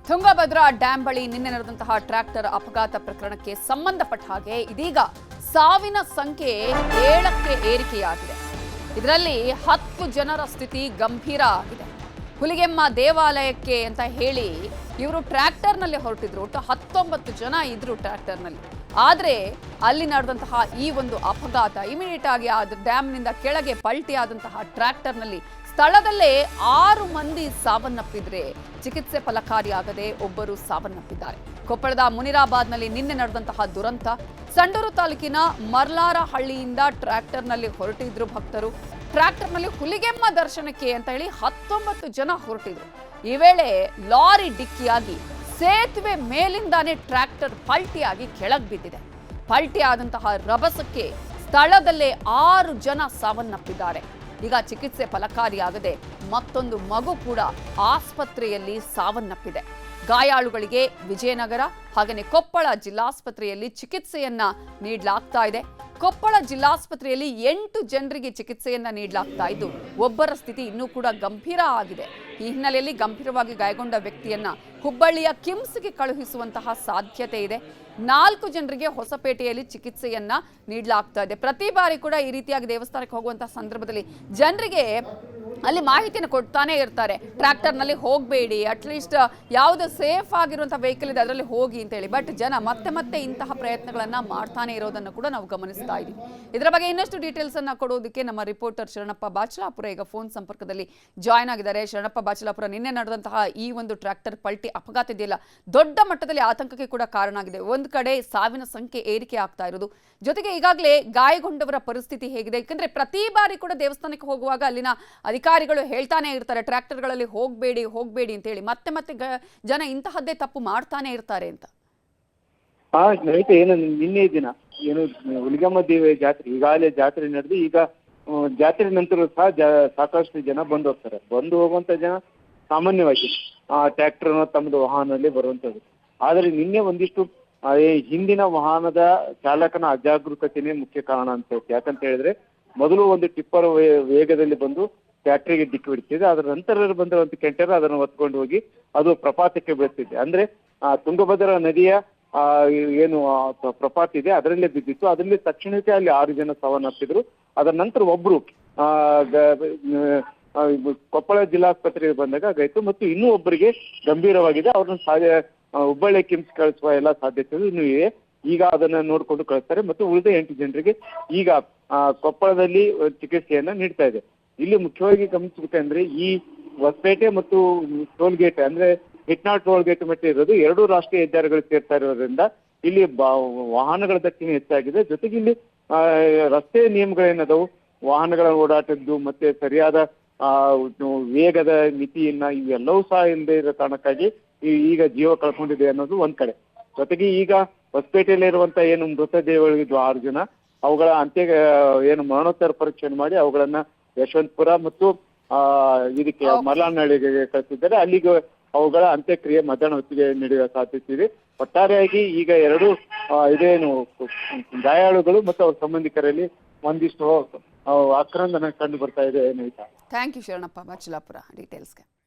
Tungabhadra dam ಬಳಿ ನಿನ್ನೆ ನಡೆದಂತಹ ಟ್ರ್ಯಾಕ್ಟರ್ ಅಪಘಾತ ಪ್ರಕರಣಕ್ಕೆ ಸಂಬಂಧಪಟ್ಟ ಹಾಗೆ ಇದೀಗ ಸಾವಿನ ಸಂಖ್ಯೆ 7ಕ್ಕೆ ಏರಿಕೆಯಾಗಿದೆ. ಇದರಲ್ಲಿ 10 ಜನರ ಸ್ಥಿತಿ ಗಂಭೀರ ಆಗಿದೆ. ಹುಲಿಗೆಮ್ಮ ದೇವಾಲಯಕ್ಕೆ ಅಂತ ಹೇಳಿ ಇವರು ಟ್ರ್ಯಾಕ್ಟರ್ನಲ್ಲಿ ಹೊರಟಿದ್ರು. ಒಟ್ಟು 19 ಜನ ಇದ್ರು ಟ್ರ್ಯಾಕ್ಟರ್ನಲ್ಲಿ. ಆದರೆ ಅಲ್ಲಿ ನಡೆದಂತಹ ಈ ಒಂದು ಅಪಘಾತ ಇಮಿಡಿಯೇಟ್ ಆಗಿ ಆ ಡ್ಯಾಮ್ನಿಂದ ಕೆಳಗೆ ಪಲ್ಟಿಯಾದಂತಹ ಟ್ರ್ಯಾಕ್ಟರ್ನಲ್ಲಿ ಸ್ಥಳದಲ್ಲೇ 6 ಮಂದಿ ಸಾವನ್ನಪ್ಪಿದ್ರೆ ಚಿಕಿತ್ಸೆ ಫಲಕಾರಿಯಾಗದೆ ಒಬ್ಬರು ಸಾವನ್ನಪ್ಪಿದ್ದಾರೆ. ಕೊಪ್ಪಳದ ಮುನಿರಾಬಾದ್ನಲ್ಲಿ ನಿನ್ನೆ ನಡೆದಂತಹ ದುರಂತ. ಸಂಡೂರು ತಾಲೂಕಿನ ಮರ್ಲಾರಹಳ್ಳಿಯಿಂದ ಟ್ರ್ಯಾಕ್ಟರ್ನಲ್ಲಿ ಹೊರಟಿದ್ರು ಭಕ್ತರು. ಟ್ರ್ಯಾಕ್ಟರ್ನಲ್ಲಿ ಹುಲಿಗೆಮ್ಮ ದರ್ಶನಕ್ಕೆ ಅಂತ ಹೇಳಿ 19 ಜನ ಹೊರಟಿದ್ರು. ಈ ವೇಳೆ ಲಾರಿ ಡಿಕ್ಕಿಯಾಗಿ ಸೇತುವೆ ಮೇಲಿಂದಾನೇ ಟ್ರ್ಯಾಕ್ಟರ್ ಪಲ್ಟಿಯಾಗಿ ಕೆಳಗೆ ಬಿದ್ದಿದೆ. ಪಲ್ಟಿ ಆದಂತಹ ರಭಸಕ್ಕೆ ಸ್ಥಳದಲ್ಲೇ 6 ಜನ ಸಾವನ್ನಪ್ಪಿದ್ದಾರೆ. ಈಗ ಚಿಕಿತ್ಸೆ ಫಲಕಾರಿಯಾಗದೆ ಮತ್ತೊಂದು ಮಗು ಕೂಡ ಆಸ್ಪತ್ರೆಯಲ್ಲಿ ಸಾವನ್ನಪ್ಪಿದೆ. ಗಾಯಾಳುಗಳಿಗೆ ವಿಜಯನಗರ ಹಾಗೆಯೇ ಕೊಪ್ಪಳ ಜಿಲ್ಲಾಸ್ಪತ್ರೆಯಲ್ಲಿ ಚಿಕಿತ್ಸೆಯನ್ನ ನೀಡಲಾಗ್ತಾ ಇದೆ. ಕೊಪ್ಪಳ ಜಿಲ್ಲಾಸ್ಪತ್ರೆಯಲ್ಲಿ 8 ಜನರಿಗೆ ಚಿಕಿತ್ಸೆಯನ್ನ ನೀಡಲಾಗ್ತಾ ಇದ್ದು ಒಬ್ಬರ ಸ್ಥಿತಿ ಇನ್ನೂ ಕೂಡ ಗಂಭೀರ ಆಗಿದೆ. ಈ ಹಿನ್ನೆಲೆಯಲ್ಲಿ ಗಂಭೀರವಾಗಿ ಗಾಯಗೊಂಡ ವ್ಯಕ್ತಿಯನ್ನ ಹುಬ್ಬಳ್ಳಿಯ ಕಿಮ್ಸ್ಗೆ ಕಳುಹಿಸುವಂತಹ ಸಾಧ್ಯತೆ ಇದೆ. 4 ಜನರಿಗೆ ಹೊಸಪೇಟೆಯಲ್ಲಿ ಚಿಕಿತ್ಸೆಯನ್ನ ನೀಡಲಾಗ್ತಾ ಇದೆ. ಪ್ರತಿ ಬಾರಿ ಕೂಡ ಈ ರೀತಿಯಾಗಿ ದೇವಸ್ಥಾನಕ್ಕೆ ಹೋಗುವಂತಹ ಸಂದರ್ಭದಲ್ಲಿ ಜನರಿಗೆ ಅಲ್ಲಿ ಮಾಹಿತಿಯನ್ನು ಕೊಡ್ತಾನೆ ಇರ್ತಾರೆ. ಟ್ರ್ಯಾಕ್ಟರ್ನಲ್ಲಿ ಹೋಗಬೇಡಿ, ಅಟ್ಲೀಸ್ಟ್ ಯಾವುದು ಸೇಫ್ ಆಗಿರುವಂತಹ ವೆಹಿಕಲ್ ಇದೆ ಅದರಲ್ಲಿ ಹೋಗಿ ಅಂತ ಹೇಳಿ. ಬಟ್ ಜನ ಮತ್ತೆ ಮತ್ತೆ ಇಂತಹ ಪ್ರಯತ್ನಗಳನ್ನ ಮಾಡ್ತಾನೆ ಇರೋದನ್ನು ಕೂಡ ನಾವು ಗಮನಿಸ್ತಾ ಇದ್ದೀವಿ. ಇದರ ಬಗ್ಗೆ ಇನ್ನಷ್ಟು ಡೀಟೇಲ್ಸ್ ಅನ್ನ ಕೊಡೋದಕ್ಕೆ ನಮ್ಮ ರಿಪೋರ್ಟರ್ ಶರಣಪ್ಪ ಬಾಚಲಾಪುರ ಈಗ ಫೋನ್ ಸಂಪರ್ಕದಲ್ಲಿ ಜಾಯ್ನ್ ಆಗಿದ್ದಾರೆ. ಶರಣಪ್ಪ ಬಾಚಲಾಪುರ, ನಿನ್ನೆ ನಡೆದಂತಹ ಈ ಒಂದು ಟ್ರ್ಯಾಕ್ಟರ್ ಪಲ್ಟಿ ಅಪಘಾತ ಇದೆಯಲ್ಲ, ದೊಡ್ಡ ಮಟ್ಟದಲ್ಲಿ ಆತಂಕಕ್ಕೆ ಕೂಡ ಕಾರಣ ಆಗಿದೆ. ಒಂದು ಕಡೆ ಸಾವಿನ ಸಂಖ್ಯೆ ಏರಿಕೆ ಆಗ್ತಾ ಇರೋದು, ಜೊತೆಗೆ ಈಗಾಗಲೇ ಗಾಯಗೊಂಡವರ ಪರಿಸ್ಥಿತಿ ಹೇಗಿದೆ? ಯಾಕಂದ್ರೆ ಪ್ರತಿ ಬಾರಿ ಕೂಡ ದೇವಸ್ಥಾನಕ್ಕೆ ಹೋಗುವಾಗ ಅಲ್ಲಿನ ಅಧಿಕಾರಿಗಳು ಹೇಳ್ತಾನೆ ಇರ್ತಾರೆ ಟ್ರ್ಯಾಕ್ಟರ್ಗಳಲ್ಲಿ ಹೋಗಬೇಡಿ ಹೋಗಬೇಡಿ ಅಂತ ಹೇಳಿ. ಮತ್ತೆ ಮತ್ತೆ ಜನ ಇಂತಹದ್ದೇ ತಪ್ಪು ಮಾಡ್ತಾನೆ ಇರ್ತಾರೆ ಅಂತ. ಏನು ನಿನ್ನೆ ದಿನ ಏನು ಹುಲಿಗೆಮ್ಮ ದೇವಿ ಜಾತ್ರೆ, ಈಗಾಗಲೇ ಜಾತ್ರೆ ನಡೆದು ಈಗ ಜಾತ್ರೆ ನಂತರ ಸಹ ಸಾಕಷ್ಟು ಜನ ಬಂದು ಹೋಗ್ತಾರೆ. ಬಂದು ಹೋಗುವಂತ ಜನ ಸಾಮಾನ್ಯವಾಗಿ ಟ್ರ್ಯಾಕ್ಟರ್ ತಮ್ಮದು ವಾಹನದಲ್ಲಿ ಬರುವಂತದ್ದು. ಆದರೆ ನಿನ್ನೆ ಒಂದಿಷ್ಟು ಹಿಂದಿನ ವಾಹನದ ಚಾಲಕನ ಅಜಾಗರೂಕತೆನೇ ಮುಖ್ಯ ಕಾರಣ ಅಂತ ಹೇಳ್ತೀವಿ. ಯಾಕಂತ ಹೇಳಿದ್ರೆ ಮೊದಲು ಒಂದು ಟಿಪ್ಪರ್ ವೇಗದಲ್ಲಿ ಬಂದು ಫ್ಯಾಕ್ಟ್ರಿಗೆ ಡಿಕ್ಕಿ ಬಿಡ್ತಿದೆ. ಅದರ ನಂತರ ಬಂದಿರುವಂತ ಕೆಂಟರ್ ಅದನ್ನು ಹೊತ್ಕೊಂಡು ಹೋಗಿ ಅದು ಪ್ರಪಾತಕ್ಕೆ ಬೀಳ್ತಿದೆ. ಅಂದ್ರೆ ತುಂಗಭದ್ರಾ ನದಿಯ ಏನು ಪ್ರಪಾತ ಇದೆ ಅದರಲ್ಲೇ ಬಿದ್ದಿತ್ತು. ಅದರಲ್ಲಿ ತಕ್ಷಣಕ್ಕೆ ಅಲ್ಲಿ 6 ಜನ ಸಾವನ್ನಪ್ಪಿದ್ರು. ಅದರ ನಂತರ ಒಬ್ರು ಕೊಪ್ಪಳ ಜಿಲ್ಲಾಸ್ಪತ್ರೆಗೆ ಬಂದಾಗ ಆಗಾಯ್ತು. ಮತ್ತು ಇನ್ನೂ ಒಬ್ಬರಿಗೆ ಗಂಭೀರವಾಗಿದೆ. ಅವ್ರನ್ನ ಹುಬ್ಬಳ್ಳಿ ಕಿಮ್ಸ್ ಕಳಿಸುವ ಎಲ್ಲ ಸಾಧ್ಯತೆಗಳು ಇನ್ನೂ ಇವೆ. ಈಗ ಅದನ್ನ ನೋಡ್ಕೊಂಡು ಕಳಿಸ್ತಾರೆ. ಮತ್ತು ಉಳಿದ 8 ಜನರಿಗೆ ಈಗ ಕೊಪ್ಪಳದಲ್ಲಿ ಚಿಕಿತ್ಸೆಯನ್ನ ನೀಡ್ತಾ ಇದೆ. ಇಲ್ಲಿ ಮುಖ್ಯವಾಗಿ ಗಮನಿಸಬೇಕಂದ್ರೆ ಈ ಹೊಸಪೇಟೆ ಮತ್ತು ಟೋಲ್ ಗೇಟ್ ಅಂದ್ರೆ ಹಿಟ್ನಾಳ್ ಟೋಲ್ ಗೇಟ್ ಮಟ್ಟೆ ಇರೋದು 2 ರಾಷ್ಟ್ರೀಯ ಹೆದ್ದಾರಿಗಳು ಸೇರ್ತಾ ಇರೋದ್ರಿಂದ ಇಲ್ಲಿ ವಾಹನಗಳ ದಟ್ಟಣೆ ಹೆಚ್ಚಾಗಿದೆ. ಜೊತೆಗೆ ಇಲ್ಲಿ ರಸ್ತೆ ನಿಯಮಗಳೇನದವು, ವಾಹನಗಳ ಓಡಾಟದ್ದು ಮತ್ತೆ ಸರಿಯಾದ ವೇಗದ ಮಿತಿಯನ್ನ ಇವೆಲ್ಲವೂ ಸಹ ಇಲ್ಲದೆ ಇರೋ ಕಾರಣಕ್ಕಾಗಿ ಈಗ ಜೀವ ಕಳ್ಕೊಂಡಿದೆ ಅನ್ನೋದು ಒಂದ್ ಕಡೆ. ಜೊತೆಗೆ ಈಗ ಹೊಸಪೇಟೆಯಲ್ಲಿ ಇರುವಂತ ಏನು ಮೃತದೇಹಗಳಿದ್ವು 6 ಜನ, ಅವುಗಳ ಏನು ಮರಣೋತ್ತರ ಪರೀಕ್ಷೆ ಮಾಡಿ ಅವುಗಳನ್ನ ಯಶವಂತಪುರ ಮತ್ತು ಇದಕ್ಕೆ ಮರ್ಲಾನಹಳ್ಳಿಗೆ ಕಳಿಸಿದ್ದಾರೆ. ಅಲ್ಲಿಗೆ ಅವುಗಳ ಅಂತ್ಯಕ್ರಿಯೆ ಮಧ್ಯಾಹ್ನ ಹೊತ್ತಿಗೆ ನಡೆಯುವ ಸಾಧ್ಯತೆ ಇದೆ. ಒಟ್ಟಾರೆಯಾಗಿ ಈಗ 2 ಇದೇನು ಗಾಯಾಳುಗಳು ಮತ್ತು ಅವ್ರ ಸಂಬಂಧಿಕರಲ್ಲಿ ಒಂದಿಷ್ಟು ಆಕ್ರಂದನ ಕಂಡು ಬರ್ತಾ ಇದೆ. Thank you Sharanappa Bachalapura ಡೀಟೇಲ್ಸ್ಗೆ.